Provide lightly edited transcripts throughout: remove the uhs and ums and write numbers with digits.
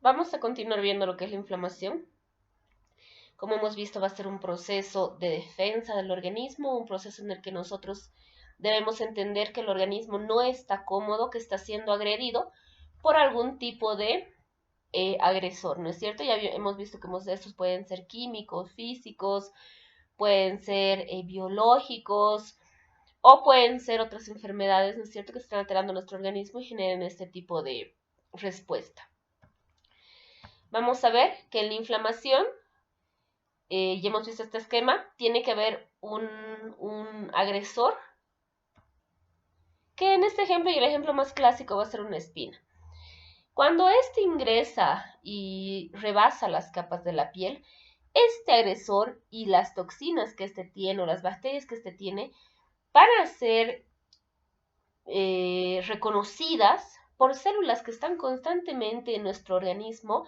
Vamos a continuar viendo lo que es la inflamación. Como hemos visto, va a ser un proceso de defensa del organismo, un proceso en el que nosotros debemos entender que el organismo no está cómodo, que está siendo agredido por algún tipo de agresor, ¿no es cierto? Ya hemos visto que estos pueden ser químicos, físicos, pueden ser biológicos o pueden ser otras enfermedades, ¿no es cierto?, que están alterando nuestro organismo y generen este tipo de respuesta. Vamos a ver que en la inflamación, ya hemos visto este esquema, tiene que haber un agresor, que en este ejemplo y el ejemplo más clásico va a ser una espina. Cuando este ingresa y rebasa las capas de la piel, este agresor y las toxinas que este tiene o las bacterias que este tiene van a ser reconocidas por células que están constantemente en nuestro organismo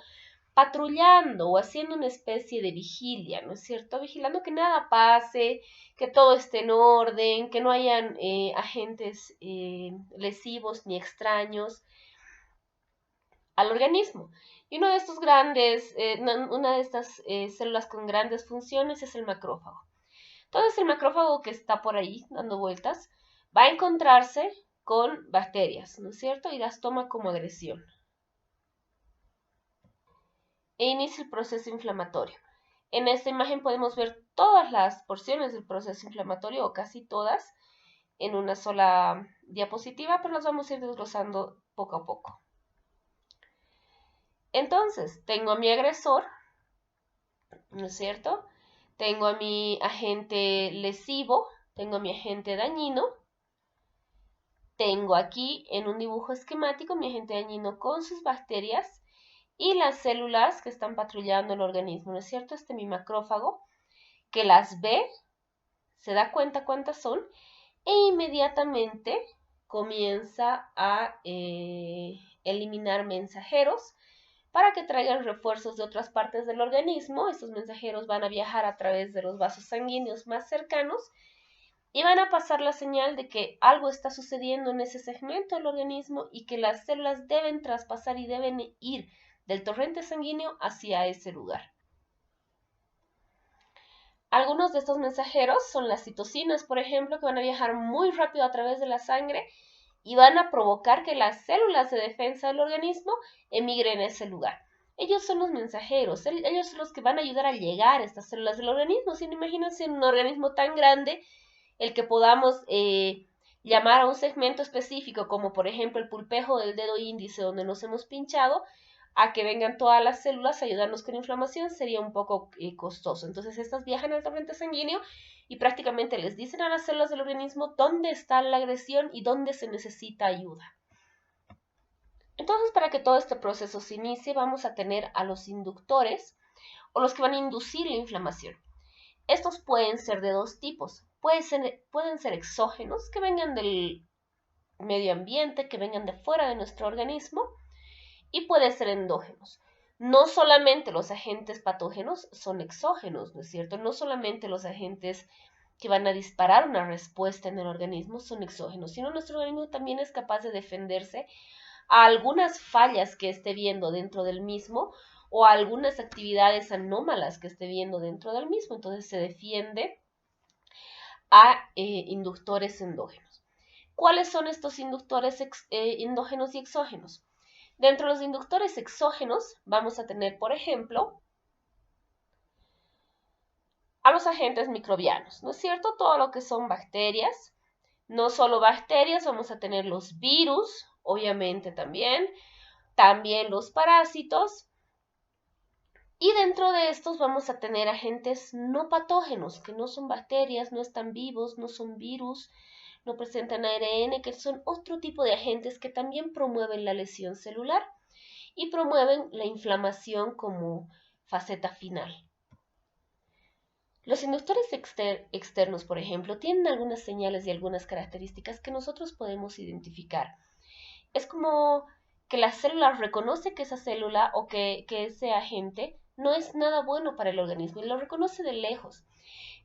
patrullando o haciendo una especie de vigilia, ¿no es cierto? Vigilando que nada pase, que todo esté en orden, que no hayan agentes lesivos ni extraños al organismo. Y uno de estos una de estas células con grandes funciones es el macrófago. Entonces el macrófago que está por ahí dando vueltas va a encontrarse con bacterias, ¿no es cierto? Y las toma como agresión. E inicia el proceso inflamatorio. En esta imagen podemos ver todas las porciones del proceso inflamatorio, o casi todas, en una sola diapositiva, pero las vamos a ir desglosando poco a poco. Entonces, tengo a mi agresor, ¿no es cierto? Tengo a mi agente lesivo, tengo a mi agente dañino, tengo aquí en un dibujo esquemático mi agente dañino con sus bacterias y las células que están patrullando el organismo, ¿no es cierto? Este es mi macrófago que las ve, se da cuenta cuántas son e inmediatamente comienza a eliminar mensajeros para que traigan refuerzos de otras partes del organismo. Estos mensajeros van a viajar a través de los vasos sanguíneos más cercanos y van a pasar la señal de que algo está sucediendo en ese segmento del organismo y que las células deben traspasar y deben ir del torrente sanguíneo hacia ese lugar. Algunos de estos mensajeros son las citocinas, por ejemplo, que van a viajar muy rápido a través de la sangre y van a provocar que las células de defensa del organismo emigren a ese lugar. Ellos son los mensajeros, ellos son los que van a ayudar a llegar a estas células del organismo. Si no, imagínense en un organismo tan grande el que podamos llamar a un segmento específico, como por ejemplo el pulpejo del dedo índice donde nos hemos pinchado, a que vengan todas las células a ayudarnos con inflamación sería un poco costoso. Entonces estas viajan al torrente sanguíneo y prácticamente les dicen a las células del organismo dónde está la agresión y dónde se necesita ayuda. Entonces, para que todo este proceso se inicie, vamos a tener a los inductores o los que van a inducir la inflamación. Estos pueden ser de dos tipos. Pueden ser exógenos, que vengan del medio ambiente, que vengan de fuera de nuestro organismo, y pueden ser endógenos. No solamente los agentes patógenos son exógenos, ¿no es cierto? No solamente los agentes que van a disparar una respuesta en el organismo son exógenos, sino nuestro organismo también es capaz de defenderse a algunas fallas que esté viendo dentro del mismo o a algunas actividades anómalas que esté viendo dentro del mismo. Entonces se defiende a inductores endógenos. ¿Cuáles son estos inductores endógenos y exógenos? Dentro de los inductores exógenos vamos a tener, por ejemplo, a los agentes microbianos, ¿no es cierto? Todo lo que son bacterias. No solo bacterias, vamos a tener los virus, obviamente también los parásitos. Y dentro de estos vamos a tener agentes no patógenos, que no son bacterias, no están vivos, no son virus, no presentan ARN, que son otro tipo de agentes que también promueven la lesión celular y promueven la inflamación como faceta final. Los inductores externos, por ejemplo, tienen algunas señales y algunas características que nosotros podemos identificar. Es como que la célula reconoce que esa célula o que ese agente no es nada bueno para el organismo y lo reconoce de lejos.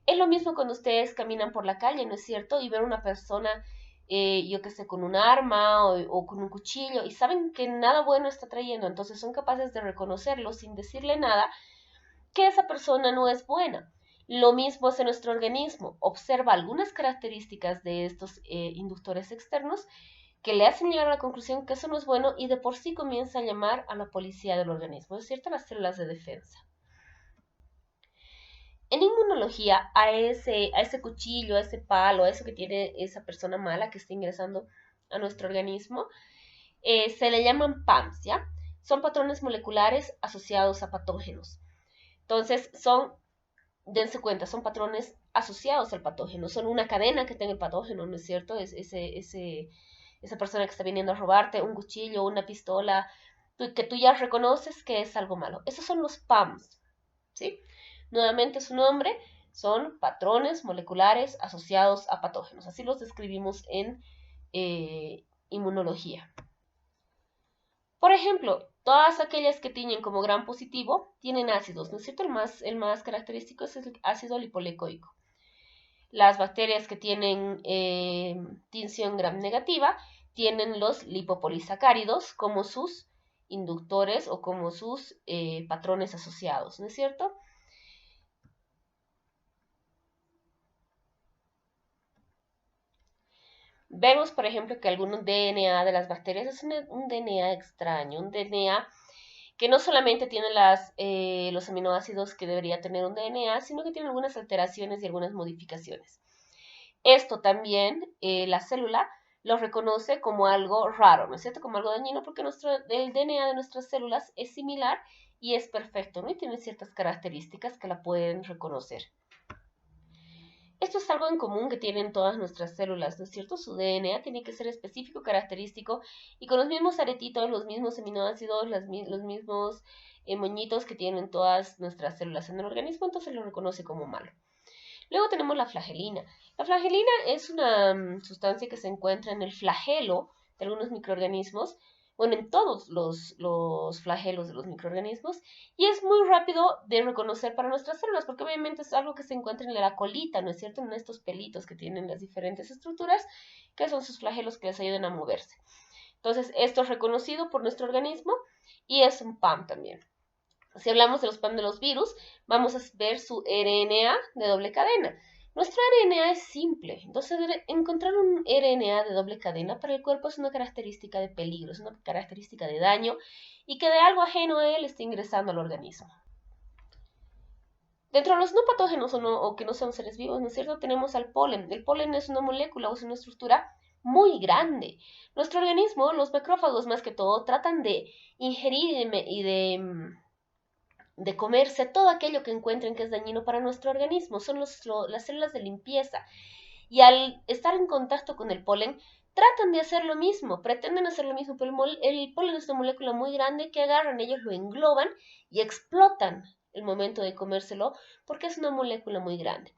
Es lo mismo cuando ustedes caminan por la calle, ¿no es cierto? Y ven una persona yo qué sé, con un arma o con un cuchillo y saben que nada bueno está trayendo, entonces son capaces de reconocerlo sin decirle nada, que esa persona no es buena. Lo mismo hace nuestro organismo, observa algunas características de estos inductores externos que le hacen llegar a la conclusión que eso no es bueno y de por sí comienza a llamar a la policía del organismo, es cierto, las células de defensa. En inmunología, a ese cuchillo, a ese palo, a eso que tiene esa persona mala que está ingresando a nuestro organismo, se le llaman PAMs, ¿ya? Son patrones moleculares asociados a patógenos. Entonces, dense cuenta, son patrones asociados al patógeno, son una cadena que tiene el patógeno, ¿no es cierto? Esa persona que está viniendo a robarte un cuchillo, una pistola, que tú ya reconoces que es algo malo. Esos son los PAMs, ¿sí? Nuevamente su nombre son patrones moleculares asociados a patógenos. Así los describimos en inmunología. Por ejemplo, todas aquellas que tienen como gran positivo tienen ácidos, ¿no es cierto? El más característico es el ácido lipoleicoico. Las bacterias que tienen tinción gram negativa tienen los lipopolisacáridos como sus inductores o como sus patrones asociados, ¿no es cierto? Vemos, por ejemplo, que algún DNA de las bacterias es un DNA extraño, un DNA que no solamente tiene los aminoácidos que debería tener un DNA, sino que tiene algunas alteraciones y algunas modificaciones. Esto también la célula lo reconoce como algo raro, ¿no es cierto? Como algo dañino, porque el DNA de nuestras células es similar y es perfecto, ¿no? Y tiene ciertas características que la pueden reconocer. Esto es algo en común que tienen todas nuestras células, ¿no es cierto? Su DNA tiene que ser específico, característico y con los mismos aretitos, los mismos aminoácidos, los mismos moñitos que tienen todas nuestras células en el organismo, entonces lo reconoce como malo. Luego tenemos la flagelina. La flagelina es una sustancia que se encuentra en el flagelo de algunos microorganismos, bueno, en todos los flagelos de los microorganismos, y es muy rápido de reconocer para nuestras células, porque obviamente es algo que se encuentra en la colita, ¿no es cierto? En estos pelitos que tienen las diferentes estructuras, que son sus flagelos que les ayudan a moverse. Entonces, esto es reconocido por nuestro organismo y es un PAM también. Si hablamos de los PAM de los virus, vamos a ver su RNA de doble cadena. Nuestro RNA es simple, entonces encontrar un RNA de doble cadena para el cuerpo es una característica de peligro, es una característica de daño y que de algo ajeno a él esté ingresando al organismo. Dentro de los no patógenos o que no son seres vivos, ¿no es cierto? Tenemos al polen. El polen es una molécula o es una estructura muy grande. Nuestro organismo, los macrófagos más que todo, tratan de ingerir y de comerse todo aquello que encuentren que es dañino para nuestro organismo. Son las células de limpieza. Y al estar en contacto con el polen, tratan de hacer lo mismo, pretenden hacer lo mismo, pero el polen es una molécula muy grande que agarran, ellos lo engloban y explotan el momento de comérselo porque es una molécula muy grande.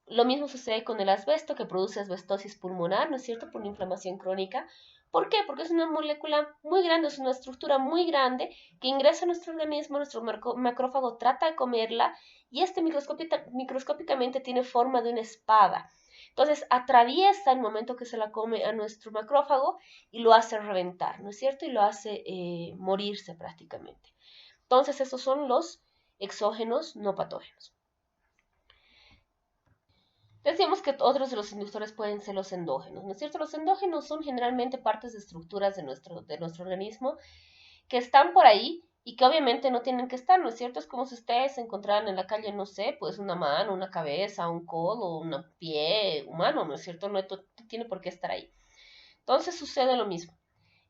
Lo mismo sucede con el asbesto, que produce asbestosis pulmonar, ¿no es cierto?, por una inflamación crónica. ¿Por qué? Porque es una molécula muy grande, es una estructura muy grande que ingresa a nuestro organismo, nuestro macrófago trata de comerla y microscópicamente tiene forma de una espada. Entonces atraviesa el momento que se la come a nuestro macrófago y lo hace reventar, ¿no es cierto? Y lo hace morirse prácticamente. Entonces estos son los exógenos no patógenos. Decíamos que otros de los inductores pueden ser los endógenos, ¿no es cierto? Los endógenos son generalmente partes de estructuras de nuestro organismo que están por ahí y que obviamente no tienen que estar, ¿no es cierto? Es como si ustedes se encontraran en la calle, no sé, pues una mano, una cabeza, un codo, un pie humano, ¿no es cierto? No tiene por qué estar ahí. Entonces sucede lo mismo.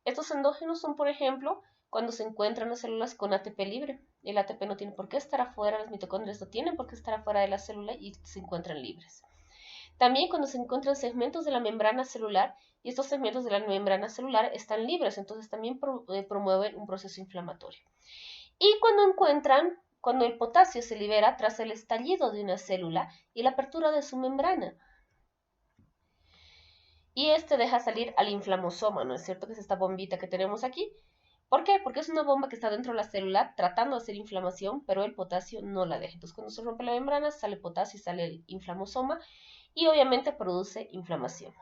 Estos endógenos son, por ejemplo, cuando se encuentran las células con ATP libre. El ATP no tiene por qué estar afuera, las mitocondrias no tienen por qué estar afuera de la célula y se encuentran libres. También cuando se encuentran segmentos de la membrana celular y estos segmentos de la membrana celular están libres, entonces también promueven un proceso inflamatorio. Y cuando el potasio se libera tras el estallido de una célula y la apertura de su membrana. Y este deja salir al inflamosoma, ¿no es cierto? Que es esta bombita que tenemos aquí. ¿Por qué? Porque es una bomba que está dentro de la célula tratando de hacer inflamación, pero el potasio no la deja. Entonces cuando se rompe la membrana sale potasio y sale el inflamosoma y obviamente produce inflamación.